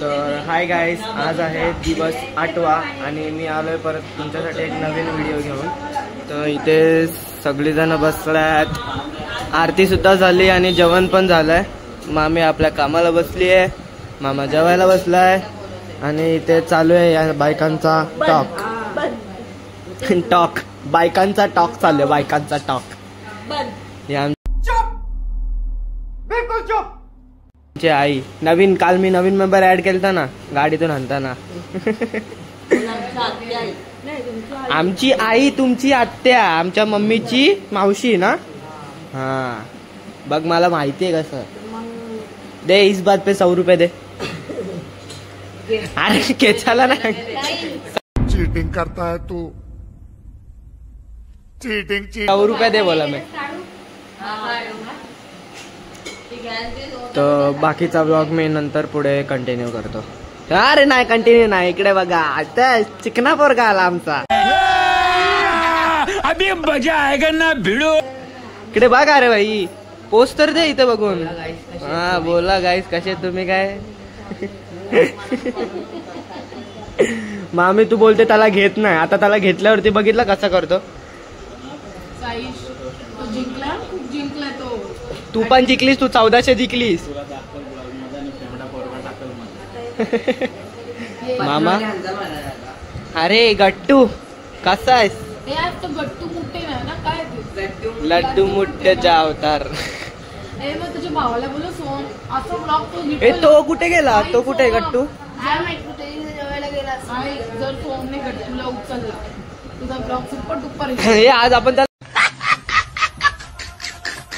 तर hi guys, आज आहे दिवस 8वा आणि मी आलोय परत तुमच्यासाठी एक नवीन व्हिडिओ घेऊन. तर इथे सगळीजण बसल्यात, आरती सुद्धा झाली आणि जेवण पण झालंय. मामी आपल्या कामाला बसली आहे, मामा जेवायला बसलाय आणि इथे चालू आहे या बायकांचा टॉक. बायकांचा टॉक चालू आहे, बायकांचा टॉक. आई नवीन, काल मी नवीन मेंबर ऍड केलता ना गाडीतून आणताना. आमची आई तुमची आत्या, आमच्या मम्मीची मावशी ना. हा बघ, मला माहिती आहे कसं. दे इस बात पे 100 रुपये दे. अरे केचाला ना, चीटिंग करता है तू, चीटिंग. 100 रुपये दे बोला मैं. तर बाकीचा व्लॉग मी नंतर पुढे कंटिन्यू करतो. अरे नाही, कंटिन्यू नाही, इकडे बघा आता चिकना पोरगा आला आमचा. अभी मजा आएगा ना भिडो. इकडे बघा रे भाई, पोस्टर दे इथे बघून. हा बोला गाईस, कसे तुम्ही काय. मामी तू बोलते त्याला घेत नाही, आता त्याला घेतल्यावरती बघितलं कसं करतो. तू पण जिंकलीस, तू 1400 जिंकलीस. मामा अरे गट्टू कसा आहेस. लड्डू मुठ्ठेचा अवतार. ए तो कुठे गेला, तो कुठे गट्टू. हे आज आपण त्याला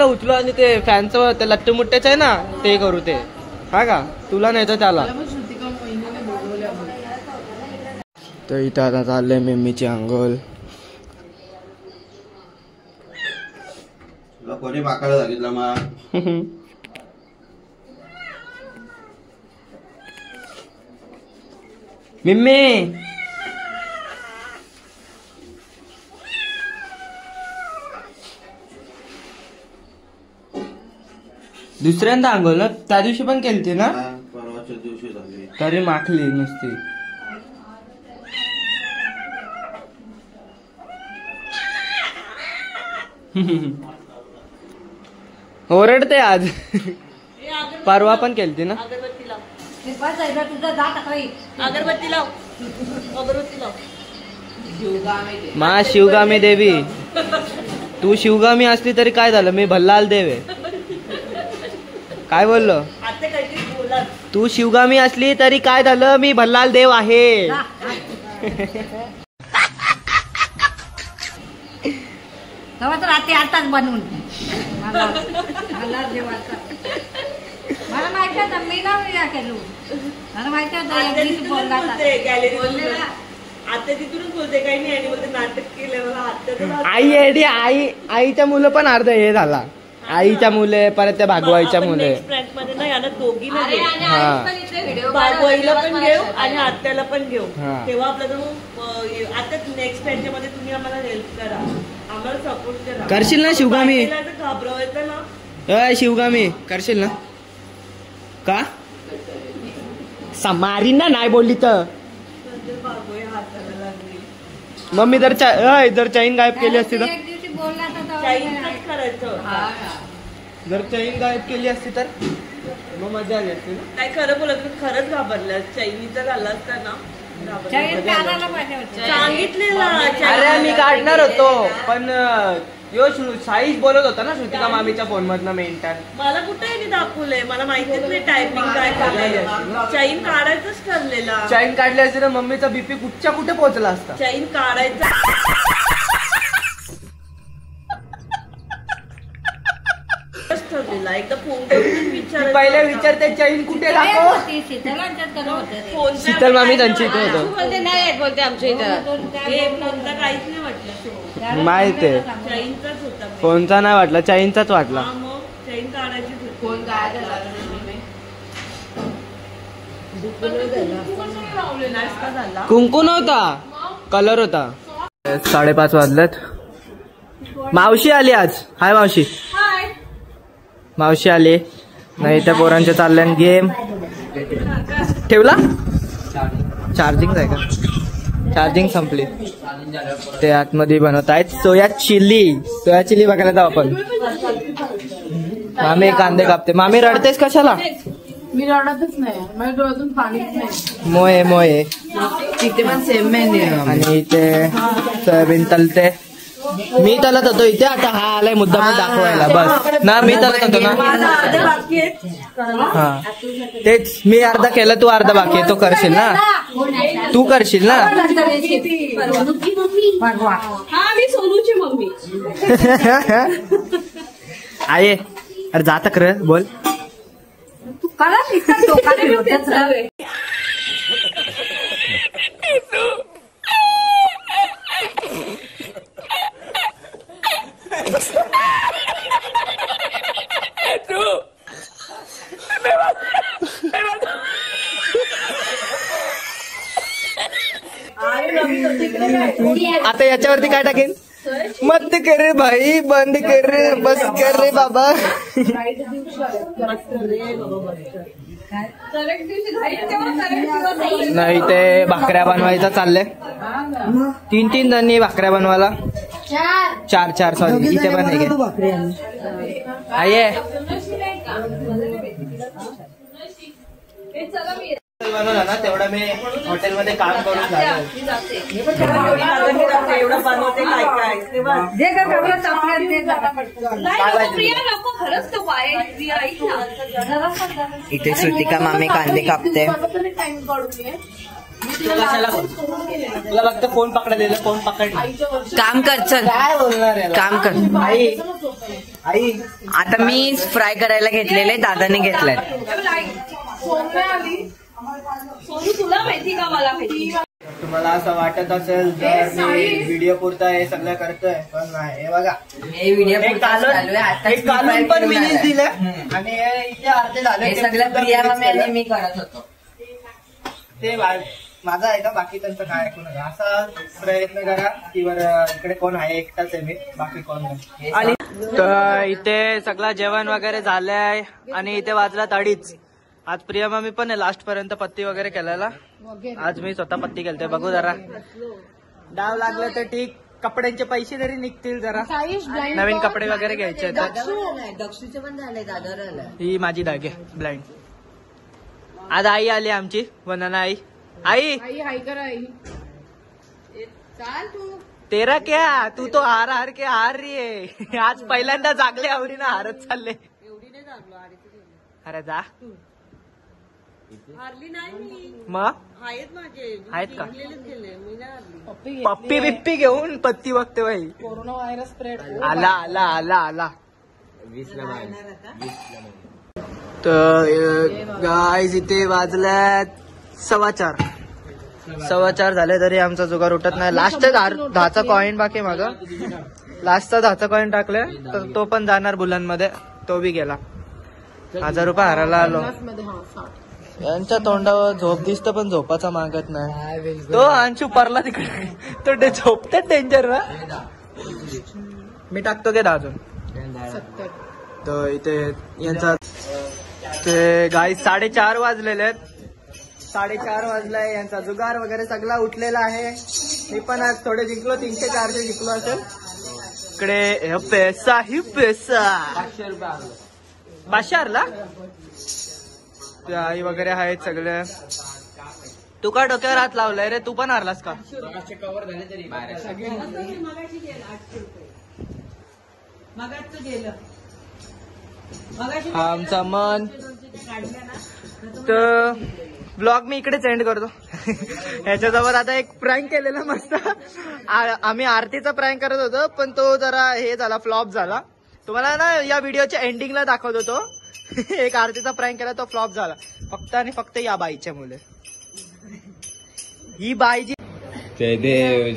उचलो आणि ते फॅनचं ते लट्टू मुठ्ठेच आहे ना ते करू. ते हा का तुला नाही तर त्याला. तर इथं आता चाललंय मम्मीची अंघोळ. कोणी बाकाला सांगितलं मग. मम्मी दुसऱ्यांदा अंघोळ ना, त्या दिवशी पण केलती ना. परवाच्या दिवशी झाली तरी माखली नुसती. ओरडते आज. परवा पण केलती ना. अगरबत्ती लाव. मा शिवगामी देवी, तू शिवगामी असली तरी काय झालं, मी भल्लाल देव आहे. काय बोललो. तू शिवगामी असली तरी काय झालं, मी भल्लाल देव आहे. आताच बनवून मला माहिती होतं, मी ना केलो. मला माहिती होतं आता तिथूनच बोलते काही नाही आणि बोलते नाटक केलं. आई एडी आई, आईच्या मुलं पण अर्ध हे झाला. आईच्या मुले परत त्या भागवाईच्या मुले. दोघी भागवाईला पण घेऊ आणि आत्याला पण घेऊ. तेव्हा आपल्याला आता नेक्स्ट मध्ये तुम्ही आम्हाला हेल्प करा, आम्हाला सपोर्ट करा. करशील ना शिवगामी. घाबरवायचं ना शिवगामी करशील ना. का समारी ना नाही बोलली तर. मम्मी जर चैन गायब केली असती तर. जर चैन गायब केली असती तर मग मजा आली असती ना. काय खरं बोलत, खरंच घाबरल्या. चैनीचा झाला असता ना, सांगितलेला. अरे मी काढणार होतो पण यो साईज बोलत होता ना श्रुतिका मामीच्या फोन मधनं मेंटल. मला कुठे दाखवलंय, मला माहितीच नाही टायपिंग काय करायला. चैन काढायचंच ठरलेला. चैन काढली असती तर मम्मीचा बीपी कुठच्या कुठे पोहोचला असता. चैन काढायचं ठरलेला. एकदा फोन करून विचार, पहिले विचारते चैन कुठे दाखव. शीतल मामी त्यांची इथे होतो. बोलते नाही बोलते आमच्या इथं फोनचा काहीच नाही वाटलं. माहिती आहे चैनचाच होता. फोनचा नाही वाटला, चैनचाच वाटला. मग चैन काढायची. फोन काय कुंकू नव्हता, कलर होता. 5:30 वाजलेत. मावशी आली आज. हाय मावशी. मावशी आली नाही, त्या पोरांचे चालले गेम. ठेवला चार्जिंग आहे का चार्जिंग संपली ते आतमध्ये बनवत आहेत सोया चिली बघायला जाऊ आपण मामी कांदे कापते मामी रडतेस कशाला मी रडतच नाही माझ्या डोळ्यातून पाणीच नाही मोये तिथे पण सेम आणि इथे सोयाबीन तलते मी तलत होतो इथे आता हा आलाय मुद्दा पण दाखवायला बस ना मी तलत होतो ना हा तेच मी अर्धा केलं तू अर्धा बाकी आहे तो करशील ना तू करशील ना मी सोनूची मम्मी आहे अरे जाता कर बोल आता याच्यावरती काय टाकेन मत कर रे भाई बंद कर रे बस कर रे बाबा नाही ते भाकऱ्या बनवायचा चाललंय 3 जणी भाकऱ्या बनवायला 4 सॉरी इथे पण आहे बनवला ना तेवढा मी हॉटेलमध्ये काम करून झालं एवढं बनवते काय इथे श्रुतिका मामी कांदे कापते तुला फक्त फोन पकडलेला फोन पकड काम कर चल काय बोलणार काम कर आई आता मी फ्राय करायला घेतलेले दादाने घेतलंय सोनू तुला माहिती का मला माहिती तुम्हाला असं वाटत असेल तर मी व्हिडिओ पुरता हे सगळं करतोय पण नाही हे बघा कालून पण मिनीच दिले आणि इथे अर्धे झाले सगळं प्रिया मम्मी मी करत होतो ते माझा आहे का बाकी त्यांचं काय ऐकू नका असा प्रयत्न करा की बरं इकडे कोण आहे एकटाच आहे मी बाकी कोण नाही आणि तर इथे सगळं जेवण वगैरे झालंय आणि इथे वाजला 2:30 आज प्रिया मामी पण आहे लास्ट पर्यंत पत्ती वगैरे केलेला आज मी स्वतः पत्ती केलते बघू जरा डाव लागलं तर ठीक कपड्यांचे पैसे तरी निघतील जरा नवीन कपडे वगैरे घ्यायचे दक्षिणचे पण झाले दादर ही माझी दागे ब्लाइंड आज आई आली आमची वंदना आई तेरा क्या तू तो हार के हार रही है आज पहिल्यांदा जागले आवडीनं हारत चालले अरे जा हारली नाही मग आहेत माझे आहेत का मी नाही हारली पप्पी बिप्पी घेऊन पत्ती बघते बाई कोरोना व्हायरस स्प्रेड आला तर गाईज इथे वाजल्यात 4:15 झाले तरी आमचा जुगार उठत नाही लास्ट 10चा कॉइन बाकी माग लास्टचा 10चा कॉइन टाकले तर तो पण जाणार बुलांमध्ये तो बी गेला 1000 रुपये हारायला आलो यांच्या तोंडावर झोप दिसत पण झोपाचा मागत नाही तो अंशू परला तिकडे तो झोपतात डेंजर ना मी टाकतो की अजून तर इथे यांचा ते गाई 4:30 वाजलेले आहेत 4:30 वाजलाय यांचा जुगार वगैरे सगळा उठलेला आहे मी पण आज थोडे जिंकलो 300-400 जिंकलो असेल इकडे पैसा ही पैसा 500 हरला आई वगैरे आहेत सगळे तू का डोक्यावर हात लावलाय रे तू पण हारलास का आमचा मन तर ब्लॉग मी इकडेच एंड करतो ह्याच्यासोबत आता एक प्रँक केलेला मस्त आम्ही आरतीचा प्रँक करत होतो पण तो जरा हे झाला फ्लॉप झाला तुम्हाला ना या व्हिडिओच्या एंडिंगला दाखवत होतो एक आरतीचा प्रँक केला तो फ्लॉप झाला फक्त आणि फक्त या बाईच्या मुले ही बाईची जय देव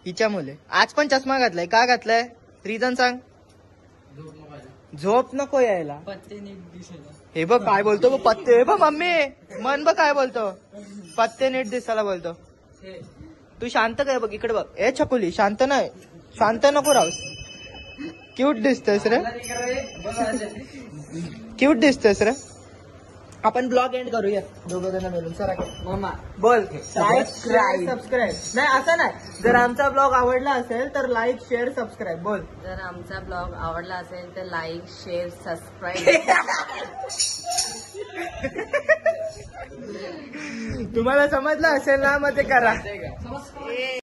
हिच्या मुले आज पण चष्मा घातलाय का घातलाय रिझन सांग झोप नको यायला हे बघ काय बोलतो पत्ते हे बघ मम्मी मन बघ काय बोलतो पत्ते नीट दिसायला बोलतो तू शांत काय बघ इकडे बघ ए छकुली शांत नाही शांत नको राहूस क्यूट दिसतोस रे, क्यूट दिसतोस रे. आपण ब्लॉग एंड करूया दोघं जण मिळून. सर बोल लाईक सबस्क्राईब. नाही असं नाही, जर आमचा ब्लॉग आवडला असेल तर लाईक शेअर सबस्क्राईब. बोल. जर आमचा ब्लॉग आवडला असेल तर लाईक शेअर सबस्क्राईब. तुम्हाला समजलं असेल ना, मग ते करा.